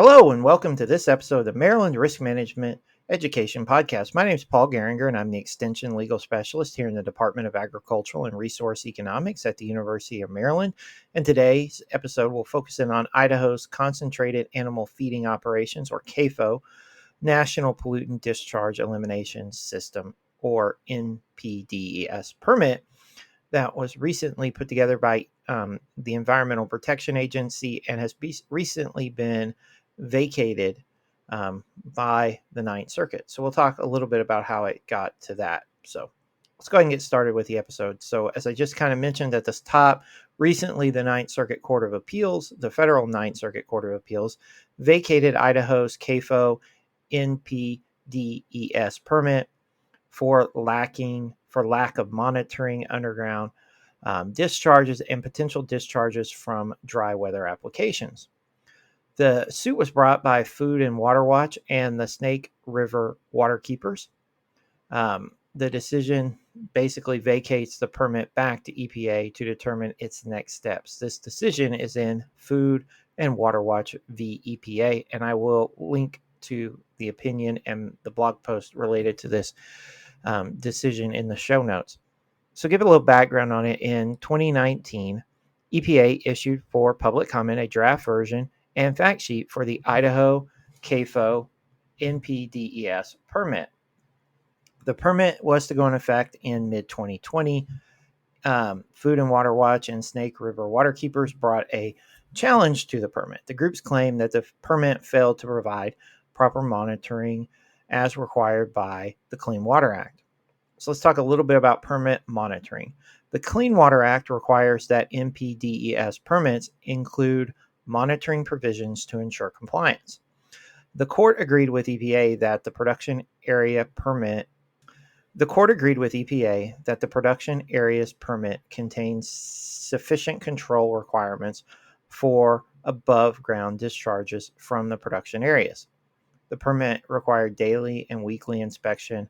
Hello, and welcome to this episode of the Maryland Risk Management Education Podcast. My name is Paul Geringer, and I'm the Extension Legal Specialist here in the Department of Agricultural and Resource Economics at the University of Maryland. And today's episode will focus in on Idaho's Concentrated Animal Feeding Operations, or CAFO, National Pollutant Discharge Elimination System, or NPDES permit that was recently put together by the Environmental Protection Agency and has recently been vacated by the Ninth Circuit. So we'll talk a little bit about how it got to that. So let's go ahead and get started with the episode. So as I just kind of mentioned at the top, recently the Ninth Circuit Court of Appeals, the federal Ninth Circuit Court of Appeals, vacated Idaho's CAFO NPDES permit for lack of monitoring underground discharges and potential discharges from dry weather applications. The suit was brought by Food and Water Watch and the Snake River Waterkeepers. The decision basically vacates the permit back to EPA to determine its next steps. This decision is in Food and Water Watch v. EPA, and I will link to the opinion and the blog post related to this decision in the show notes. So give a little background on it. In 2019, EPA issued for public comment a draft version and fact sheet for the Idaho CAFO NPDES permit. The permit was to go in effect in mid-2020. Food and Water Watch and Snake River Waterkeepers brought a challenge to the permit. The groups claimed that the permit failed to provide proper monitoring as required by the Clean Water Act. So let's talk a little bit about permit monitoring. The Clean Water Act requires that NPDES permits include monitoring provisions to ensure compliance. The court agreed with EPA that the production area's permit contains sufficient control requirements for above ground discharges from the production areas. The permit required daily and weekly inspection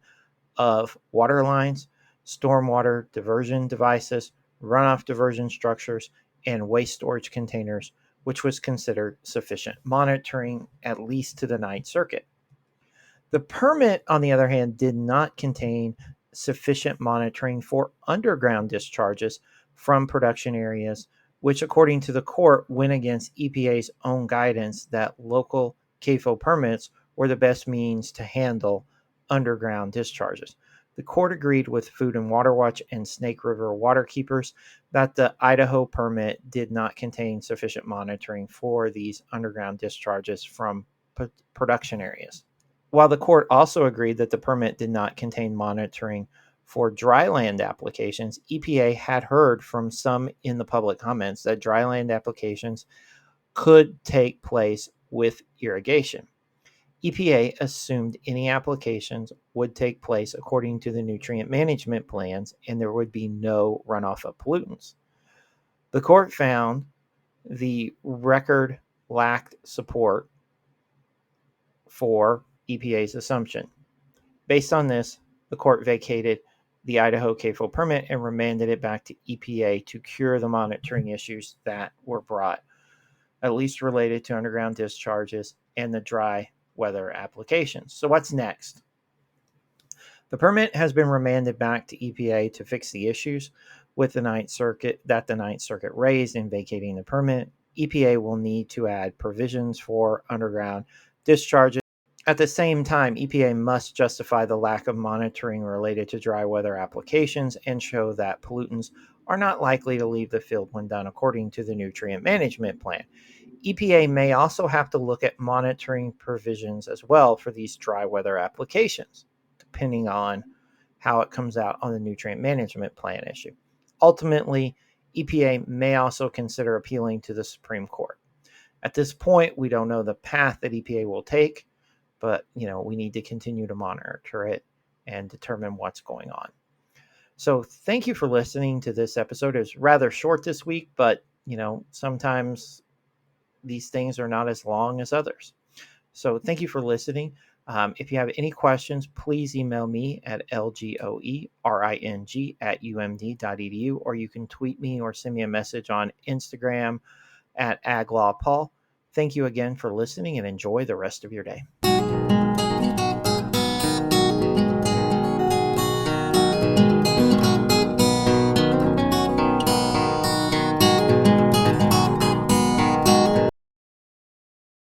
of water lines, stormwater diversion devices, runoff diversion structures, and waste storage containers, which was considered sufficient monitoring, at least to the Ninth Circuit. The permit, on the other hand, did not contain sufficient monitoring for underground discharges from production areas, which, according to the court, went against EPA's own guidance that local CAFO permits were the best means to handle underground discharges. The court agreed with Food and Water Watch and Snake River Waterkeepers that the Idaho permit did not contain sufficient monitoring for these underground discharges from production areas. While the court also agreed that the permit did not contain monitoring for dryland applications, EPA had heard from some in the public comments that dryland applications could take place with irrigation. EPA assumed any applications would take place according to the nutrient management plans and there would be no runoff of pollutants. The court found the record lacked support for EPA's assumption. Based on this, the court vacated the Idaho CAFO permit and remanded it back to EPA to cure the monitoring issues that were brought, at least related to underground discharges and the dry weather applications. So what's next? The permit has been remanded back to EPA to fix the issues with the Ninth Circuit raised in vacating the permit. EPA will need to add provisions for underground discharges. At the same time, EPA must justify the lack of monitoring related to dry weather applications and show that pollutants are not likely to leave the field when done according to the nutrient management plan. EPA may also have to look at monitoring provisions as well for these dry weather applications, depending on how it comes out on the nutrient management plan issue. Ultimately, EPA may also consider appealing to the Supreme Court. At this point, we don't know the path that EPA will take, but we need to continue to monitor it and determine what's going on. So thank you for listening to this episode. It was rather short this week, but sometimes these things are not as long as others. So thank you for listening. If you have any questions, please email me at lgoering@umd.edu, or you can tweet me or send me a message on Instagram at aglawpaul. Thank you again for listening and enjoy the rest of your day.